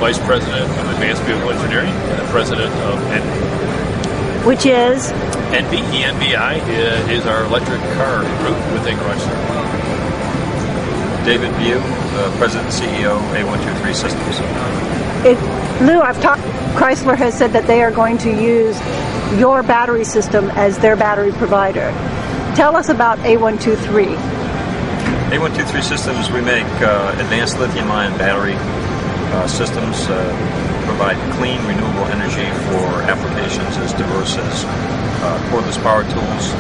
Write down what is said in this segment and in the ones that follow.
Vice President of Advanced Vehicle Engineering and the President of ENVI. Which is? ENVI, ENVI is our electric car group within Chrysler. David View, President and CEO, A123Systems. Lou, Chrysler has said that they are going to use your battery system as their battery provider. Tell us about A123. A123Systems, we make advanced lithium-ion battery systems, provide clean, renewable energy for applications as diverse as cordless power tools,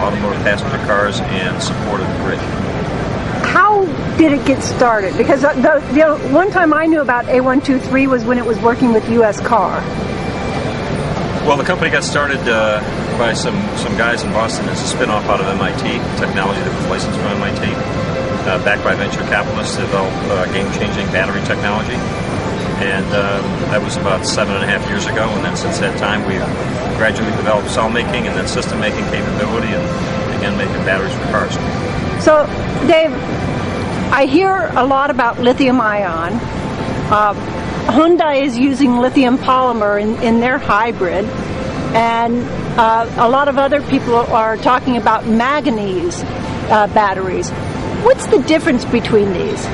automotive passenger cars, and support of the grid. How did it get started? Because one time I knew about A123 was when it was working with U.S. Car. Well, the company got started by some guys in Boston as a spin-off out of MIT, technology that was licensed from MIT, backed by venture capitalists to develop game-changing battery technology. And that was about 7.5 years ago, and then since that time we've gradually developed cell making and then system making capability and again making batteries for cars. So, Dave, I hear a lot about lithium-ion. Hyundai is using lithium polymer in their hybrid, and a lot of other people are talking about manganese batteries. What's the difference between these?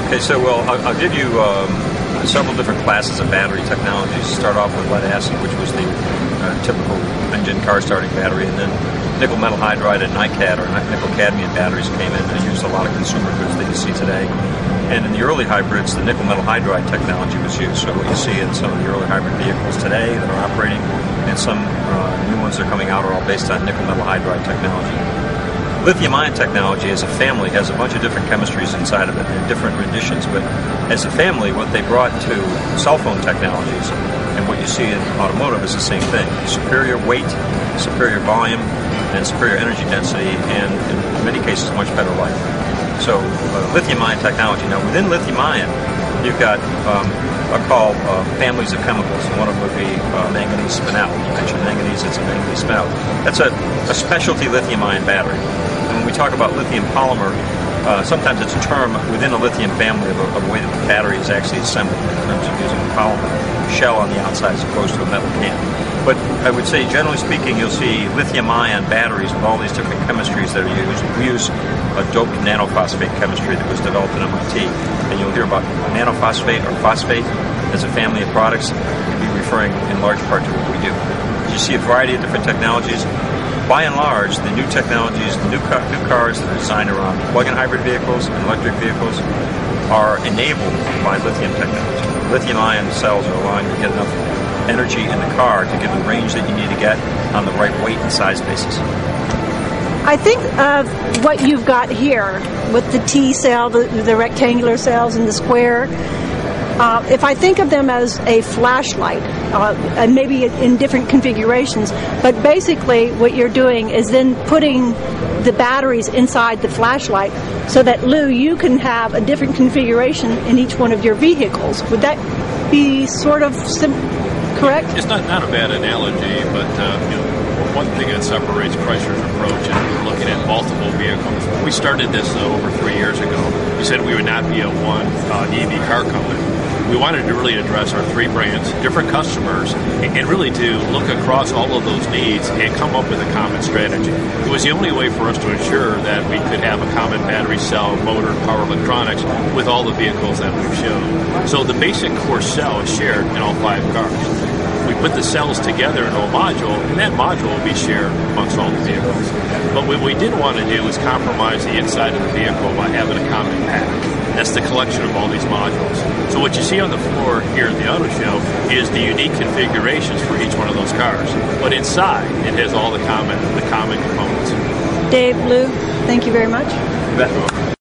Okay, so I'll give you several different classes of battery technologies. Start off with lead acid, which was the typical engine car starting battery, and then nickel metal hydride and NiCad, or nickel cadmium batteries, came in and used a lot of consumer goods that you see today. And in the early hybrids, the nickel metal hydride technology was used. So what you see in some of the early hybrid vehicles today that are operating, and some new ones that are coming out, are all based on nickel metal hydride technology. Lithium-ion technology as a family has a bunch of different chemistries inside of it and different renditions, but as a family, what they brought to cell phone technologies and what you see in automotive is the same thing. Superior weight, superior volume, and superior energy density, and in many cases much better life. So lithium-ion technology. Now within lithium-ion, you've got I'll call families of chemicals. One of them would be manganese spinel. You mentioned manganese, it's a manganese spinel. That's a specialty lithium-ion battery. And when we talk about lithium polymer, sometimes it's a term within a lithium family of a way that the battery is actually assembled in terms of using a polymer shell on the outside as opposed to a metal can. But I would say, generally speaking, you'll see lithium-ion batteries with all these different chemistries that are used. We use a doped nanophosphate chemistry that was developed at MIT. And you'll hear about nanophosphate or phosphate as a family of products. You'll be referring in large part to what we do. You see a variety of different technologies. By and large, the new technologies, the new cars that are designed around plug-in hybrid vehicles and electric vehicles are enabled by lithium technology. Lithium-ion cells are allowing you to get enough energy in the car to give the range that you need to get on the right weight and size basis. I think of what you've got here with the T cell, the rectangular cells, and the square. If I think of them as a flashlight, and maybe in different configurations, but basically what you're doing is then putting the batteries inside the flashlight so that, Lou, you can have a different configuration in each one of your vehicles. Would that be sort of correct? It's not a bad analogy, but one thing that separates Chrysler's approach is we're looking at multiple vehicles. When we started this over 3 years ago, we said we would not be a one EV car company. We wanted to really address our three brands, different customers, and really to look across all of those needs and come up with a common strategy. It was the only way for us to ensure that we could have a common battery cell, motor, power electronics with all the vehicles that we've shown. So the basic core cell is shared in all 5 cars. We put the cells together into a module, and that module will be shared amongst all the vehicles. But what we didn't want to do is compromise the inside of the vehicle by having a common pack. That's the collection of all these modules. So what you see on the floor here at the auto show is the unique configurations for each one of those cars. But inside, it has all the common components. Dave, Lou, thank you very much. You bet.